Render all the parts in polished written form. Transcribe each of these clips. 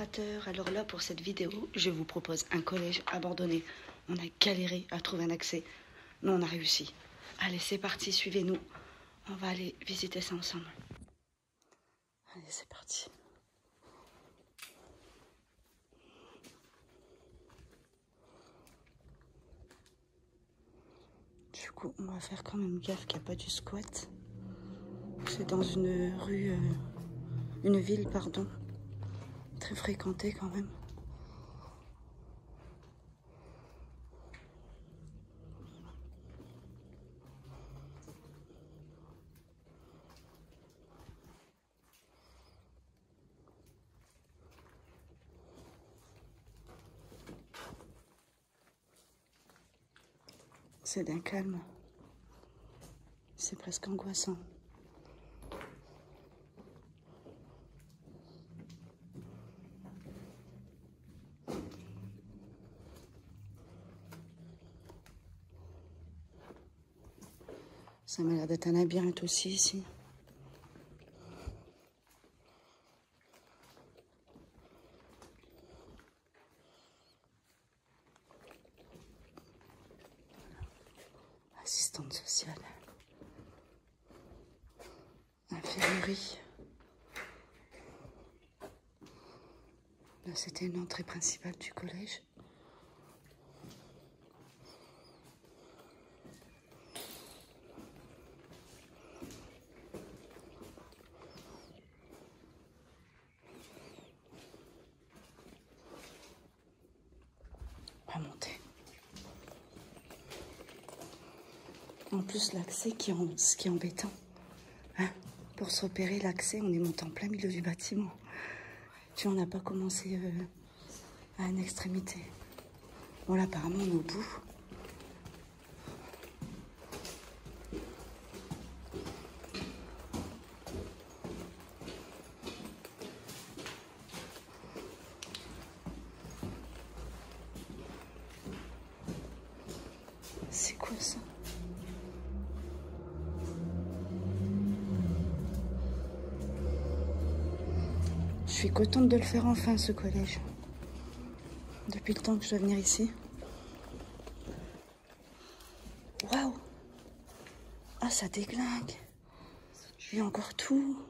collaborateurs, alors là pour cette vidéo, je vous propose un collège abandonné. On a galéré à trouver un accès, mais on a réussi. Allez, c'est parti, suivez-nous. On va aller visiter ça ensemble. Allez, c'est parti. Du coup, on va faire quand même gaffe qu'il n'y a pas du squat. C'est dans une rue, une ville, pardon, très fréquentée quand même. C'est d'un calme. C'est presque angoissant. Ça m'a l'air d'être un labyrinthe aussi ici. Assistante sociale. Infirmerie. Là, c'était une entrée principale du collège. On va monter. En plus, l'accès ce qui est embêtant. Hein, pour se repérer, l'accès, on est monté en plein milieu du bâtiment. Tu vois, on n'a pas commencé à une extrémité. Bon, là, apparemment, on est au bout. C'est quoi ça? Je suis contente de le faire enfin, ce collège. Depuis le temps que je dois venir ici. Waouh! Ah, ça déglingue. Il y a encore tout.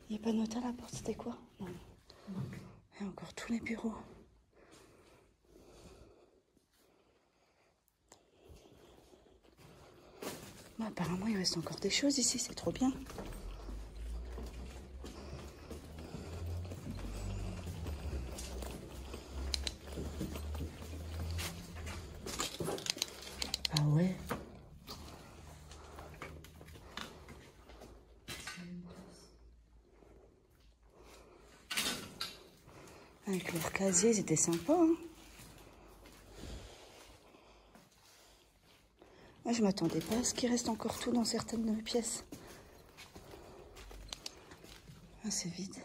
Il n'y a pas de note à la porte, c'était quoi? Non. Il y a encore tous les bureaux. Bon, apparemment, il reste encore des choses ici, c'est trop bien. Ah ouais. Avec leurs casiers, c'était sympa, hein. Moi, je m'attendais pas à ce qu'il reste encore tout dans certaines pièces. Ah, c'est vide.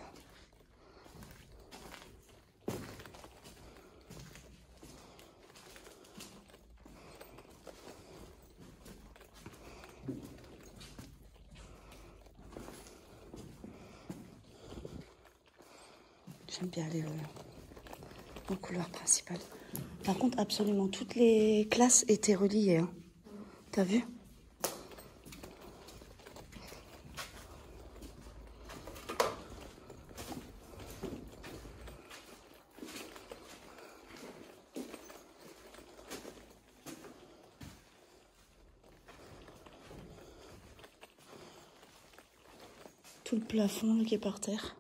J'aime bien aller au couloir principal. Par contre, absolument toutes les classes étaient reliées. Hein. T'as vu? Tout le plafond là, qui est par terre.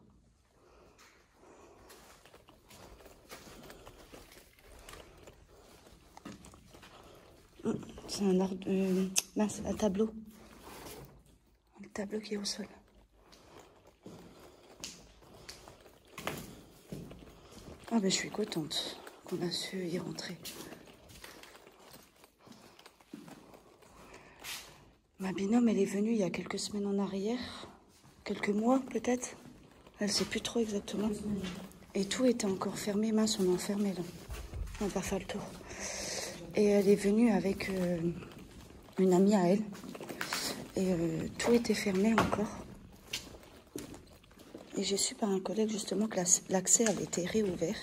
C'est un art de... mince, un tableau. Un tableau qui est au sol. Ah ben je suis contente qu'on a su y rentrer. Ma binôme, elle est venue il y a quelques semaines en arrière. Quelques mois peut-être. Elle ne sait plus trop exactement. Et tout était encore fermé. Mince, on est enfermé là. On va pas faire le tour. Et elle est venue avec une amie à elle. Et tout était fermé encore. Et j'ai su par un collègue justement que l'accès avait été réouvert.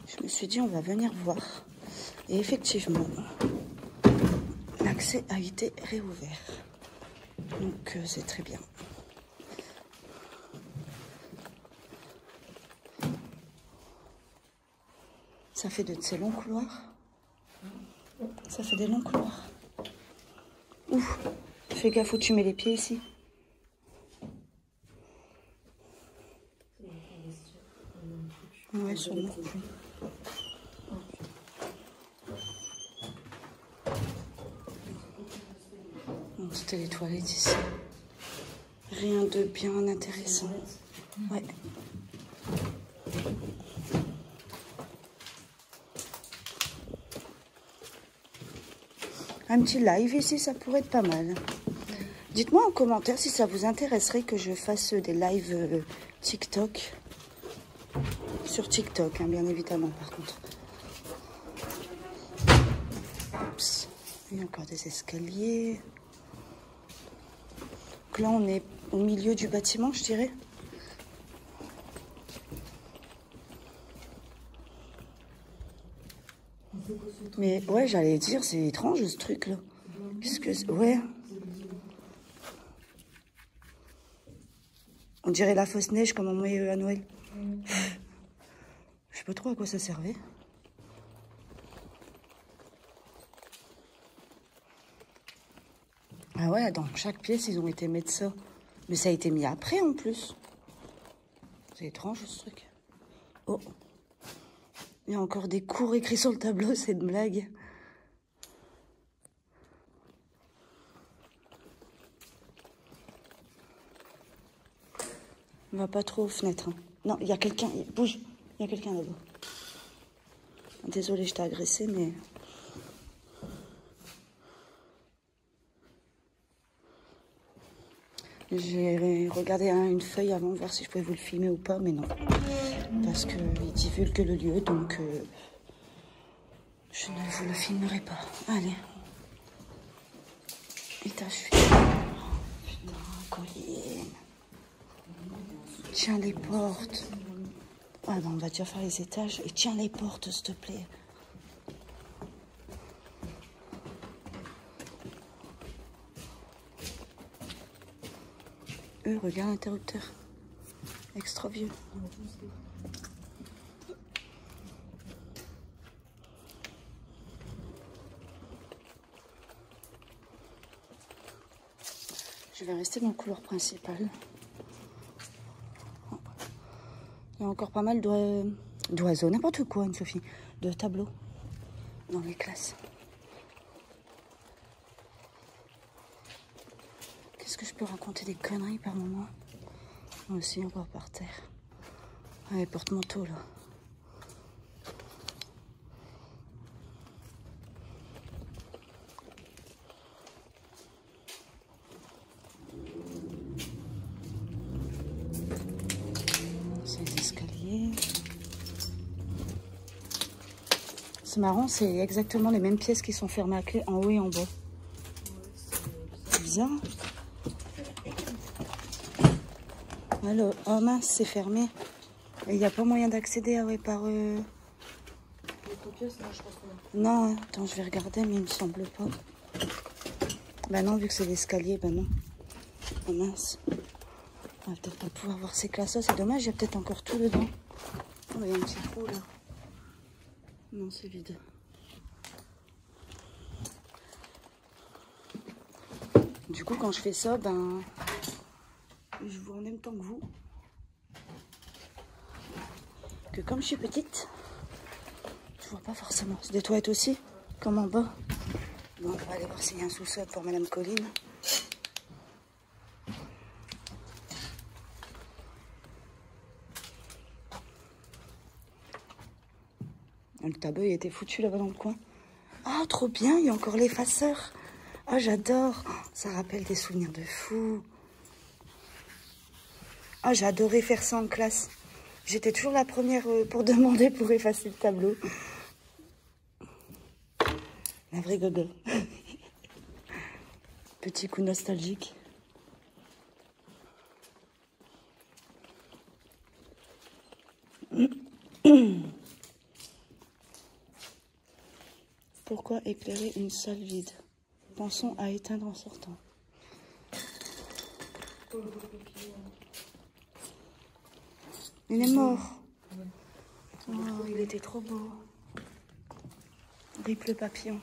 Je me suis dit, on va venir voir. Et effectivement, l'accès a été réouvert. Donc, c'est très bien. Ça fait de ces longs couloirs. Ça fait des longs couloirs. Ouf, fais gaffe où tu mets les pieds ici. Ouais, sûrement. C'était les toilettes ici. Rien de bien intéressant. Ouais. Un petit live ici, ça pourrait être pas mal. Dites-moi en commentaire si ça vous intéresserait que je fasse des lives TikTok. Sur TikTok, hein, bien évidemment, par contre. Oups. Il y a encore des escaliers. Donc là, on est au milieu du bâtiment, je dirais. Mais ouais, j'allais dire, c'est étrange ce truc-là. Qu'est-ce que c'est? Ouais. On dirait la fausse neige comme on met à Noël. Je sais pas trop à quoi ça servait. Ah ouais, dans chaque pièce, ils ont été mettre ça. Mais ça a été mis après en plus. C'est étrange ce truc. Oh. Il y a encore des cours écrits sur le tableau, c'est une blague. On va pas trop aux fenêtres. Hein. Non, il y a quelqu'un. Bouge. Il y a quelqu'un là-bas. Désolée, je t'ai agressé, mais... J'ai regardé une feuille avant, voir si je pouvais vous le filmer ou pas, mais non. Parce qu'il divulgue le lieu, donc... je ne vous le filmerai pas. Allez. Étage. Oh, putain, colline. Tiens les portes. Ah ben, on va déjà faire les étages. Et tiens les portes, s'il te plaît. Regarde l'interrupteur. Extra vieux. Je vais rester dans le couloir principal. Il y a encore pas mal d'oiseaux, n'importe quoi, Anne-Sophie, de tableaux dans les classes. Qu'est-ce que je peux raconter des conneries par moment? Moi aussi, encore par terre. Ah, les porte-manteaux, là. C'est les escaliers. C'est marrant, c'est exactement les mêmes pièces qui sont fermées à clé en haut et en bas. C'est bizarre. Alors, oh mince, c'est fermé. Il n'y a pas moyen d'accéder par... Non, attends, je vais regarder, mais il me semble pas. Bah non, vu que c'est l'escalier, bah non. Oh mince. On va peut-être pas pouvoir voir ces classes-là, c'est dommage, il y a peut-être encore tout dedans. Oh, il y a un petit trou là. Non, c'est vide. Du coup, quand je fais ça, ben... je vois en même temps que vous. Que comme je suis petite, je vois pas forcément. C'est des toilettes aussi, comme en bas. Bon, on va aller voir s'il y a un sous-sol pour Madame Colline. Le tableau, il était foutu là-bas dans le coin. Ah, trop bien, il y a encore l'effaceur. Ah, j'adore. Ça rappelle des souvenirs de fou. Ah, j'ai adoré faire ça en classe. J'étais toujours la première pour demander pour effacer le tableau. La vraie gogo. Petit coup nostalgique. Pourquoi éclairer une salle vide? Pensons à éteindre en sortant. Il est mort. Oh, il était trop beau. Rip le papillon.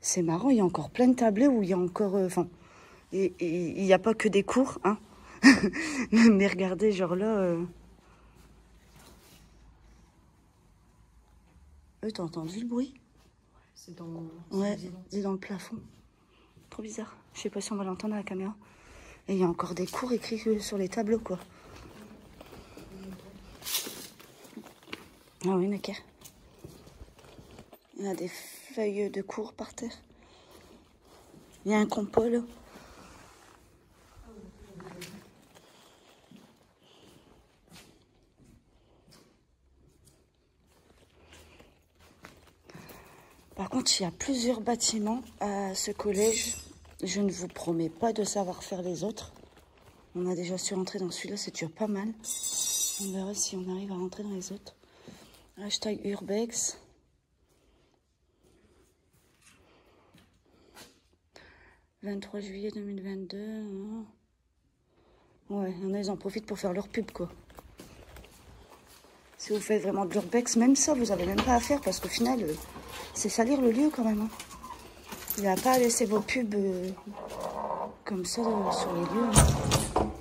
C'est marrant, il y a encore plein de tablets où il y a encore... il n'y a pas que des cours, hein. Mais regardez, genre là... T'as entendu le bruit? C'est dans... Ouais, c'est dans le plafond. Trop bizarre. Je sais pas si on va l'entendre à la caméra. Et il y a encore des cours écrits sur les tableaux, quoi. Ah oui, Necker. Il y a des feuilles de cours par terre. Il y a un compas, là. Par contre, il y a plusieurs bâtiments à ce collège. Je ne vous promets pas de savoir faire les autres. On a déjà su rentrer dans celui-là, c'est déjà pas mal. On verra si on arrive à rentrer dans les autres. Hashtag Urbex. « 23 juillet 2022. Ouais, il y en a, ils en profitent pour faire leur pub, quoi. Si vous faites vraiment de l'Urbex, même ça, vous n'avez même pas à faire, parce qu'au final, c'est salir le lieu, quand même. Hein. Il n'y a pas à laisser vos pubs comme ça sur les lieux. Hein.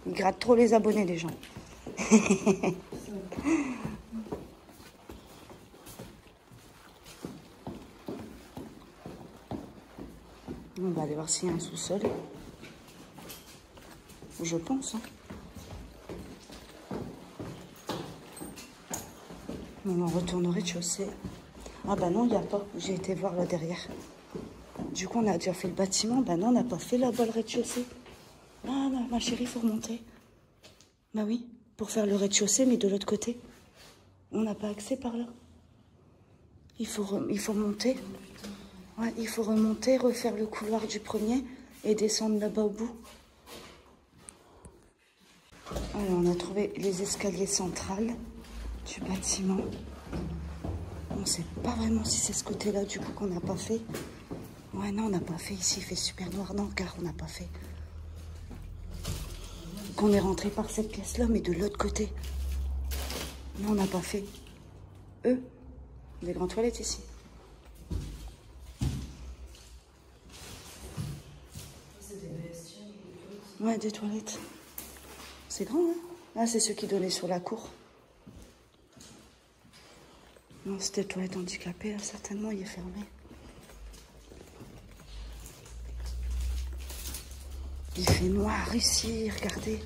Ils grattent trop les abonnés, les gens. On va aller voir s'il y a un sous-sol. Je pense. Hein. On en retourne au rez-de-chaussée. Ah bah non, il n'y a pas. J'ai été voir là derrière. Du coup, on a déjà fait le bâtiment. Bah non, on n'a pas fait là-bas le rez-de-chaussée. Ah, ma chérie, il faut remonter. Bah oui, pour faire le rez-de-chaussée, mais de l'autre côté. On n'a pas accès par là. Il faut remonter. Ouais, il faut remonter, refaire le couloir du premier et descendre là-bas au bout. Alors, on a trouvé les escaliers centrales du bâtiment. On ne sait pas vraiment si c'est ce côté-là, du coup, qu'on n'a pas fait. Ouais, non, on n'a pas fait ici. Il fait super noir. Non, car on n'a pas fait. Qu'on est rentré par cette pièce-là, mais de l'autre côté. Non, on n'a pas fait. Des grandes toilettes ici. Ouais, des toilettes. C'est grand, hein? Ah, c'est ceux qui donnaient sur la cour. Non, c'était toilette handicapée, là, certainement, il est fermé. Il fait noir ici, regardez.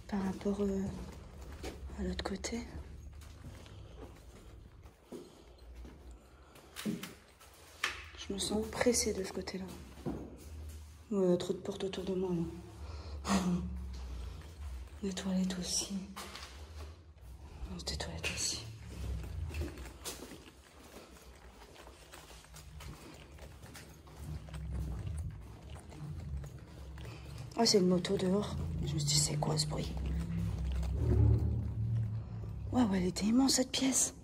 Par rapport à l'autre côté. Je me sens pressée de ce côté-là. Il y a trop de portes autour de moi, là. Des toilettes aussi. Des toilettes aussi. Ah, c'est une moto dehors. Je me suis dit, c'est quoi ce bruit? Ouais, elle était immense, cette pièce.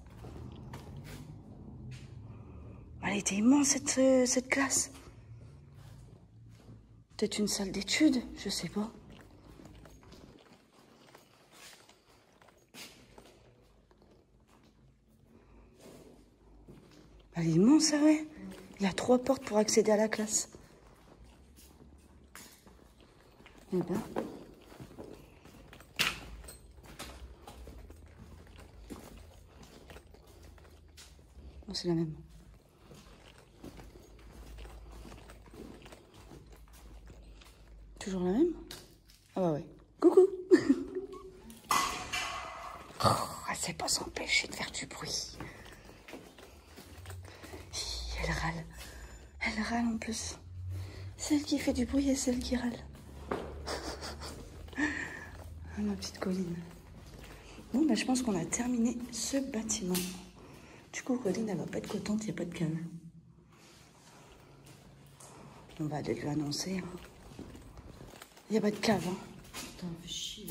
Elle était immense, cette classe. Peut-être une salle d'études, je sais pas. Elle est immense, ouais. Il y a 3 portes pour accéder à la classe. Eh ben. Oh, c'est la même. Toujours la même? Ah bah ouais. Coucou. Oh, elle sait pas s'empêcher de faire du bruit. Elle râle. Elle râle en plus. Celle qui fait du bruit et celle qui râle. Ah, ma petite Colline. Bon, bah, je pense qu'on a terminé ce bâtiment. Du coup, Colline, elle va pas être contente, il n'y a pas de câble. On va aller lui annoncer. Il n'y a pas de cave. Hein. Putain, fais chier.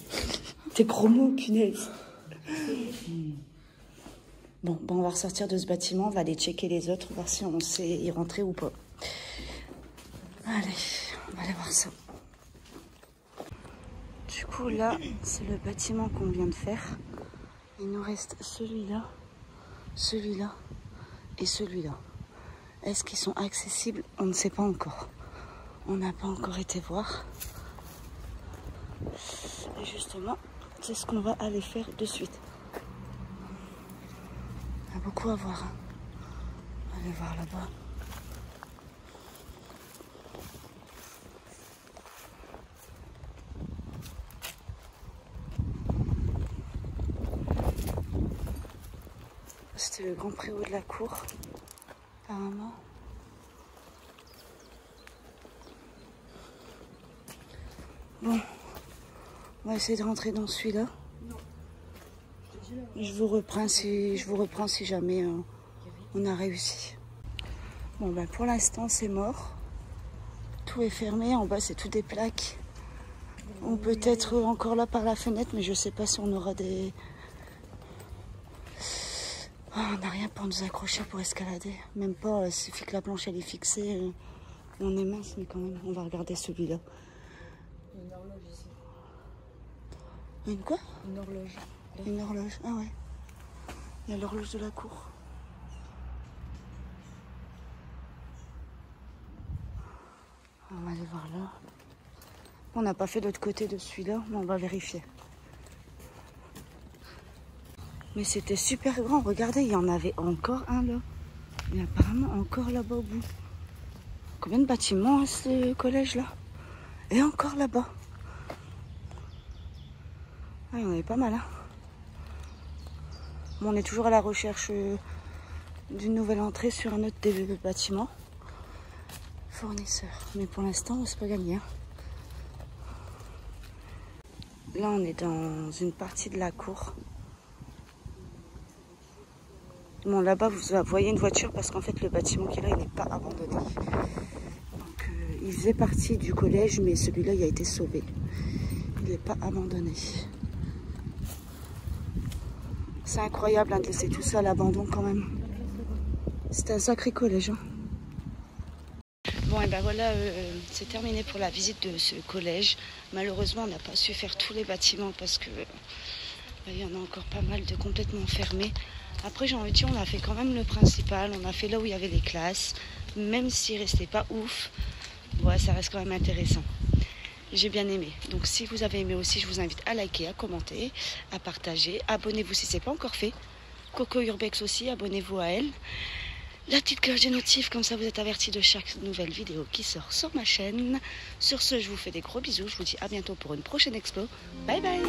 Tes gros mots, punaise. Bon, on va ressortir de ce bâtiment. On va aller checker les autres, voir si on sait y rentrer ou pas. Allez, on va aller voir ça. Du coup, là, c'est le bâtiment qu'on vient de faire. Il nous reste celui-là, celui-là et celui-là. Est-ce qu'ils sont accessibles? On ne sait pas encore. On n'a pas encore été voir. Et justement, c'est ce qu'on va aller faire de suite. Il y a beaucoup à voir. Hein. On va aller voir là-bas. C'était le grand préau de la cour, apparemment. Bon, on va essayer de rentrer dans celui-là. Je vous reprends si jamais on a réussi. Bon, ben pour l'instant, c'est mort. Tout est fermé. En bas, c'est tout des plaques. On peut être encore là par la fenêtre, mais je sais pas si on aura des... Oh, on n'a rien pour nous accrocher pour escalader. Même pas, il suffit que la planche elle est fixée. On est mince, mais quand même, on va regarder celui-là. Il y a une horloge ici. Une quoi? Une horloge. Une horloge, ah ouais. Il y a l'horloge de la cour. On va aller voir là. On n'a pas fait l'autre côté de celui-là, mais on va vérifier. Mais c'était super grand, regardez, il y en avait encore un là. Il y a apparemment encore là-bas au bout. Combien de bâtiments à ce collège là? Et encore là-bas. Ah, il y en avait pas mal. Hein. Bon, on est toujours à la recherche d'une nouvelle entrée sur un autre des bâtiments. Fournisseur. Mais pour l'instant, c'est pas gagné. Hein. Là, on est dans une partie de la cour. Bon, là-bas, vous voyez une voiture parce qu'en fait, le bâtiment qui est là, il n'est pas abandonné. Donc, il faisait partie du collège, mais celui-là, il a été sauvé. Il n'est pas abandonné. C'est incroyable hein, de laisser tout ça à l'abandon quand même. C'était un sacré collège. Hein. Bon, et ben voilà, c'est terminé pour la visite de ce collège. Malheureusement, on n'a pas su faire tous les bâtiments parce que il y en a encore pas mal de complètement fermés. Après, j'ai envie de dire, on a fait quand même le principal. On a fait là où il y avait les classes. Même s'il restait pas ouf, ouais, ça reste quand même intéressant. J'ai bien aimé. Donc, si vous avez aimé aussi, je vous invite à liker, à commenter, à partager. Abonnez-vous si ce n'est pas encore fait. Coco Urbex aussi, abonnez-vous à elle. La petite cloche des notifs, comme ça vous êtes avertis de chaque nouvelle vidéo qui sort sur ma chaîne. Sur ce, je vous fais des gros bisous. Je vous dis à bientôt pour une prochaine expo. Bye bye!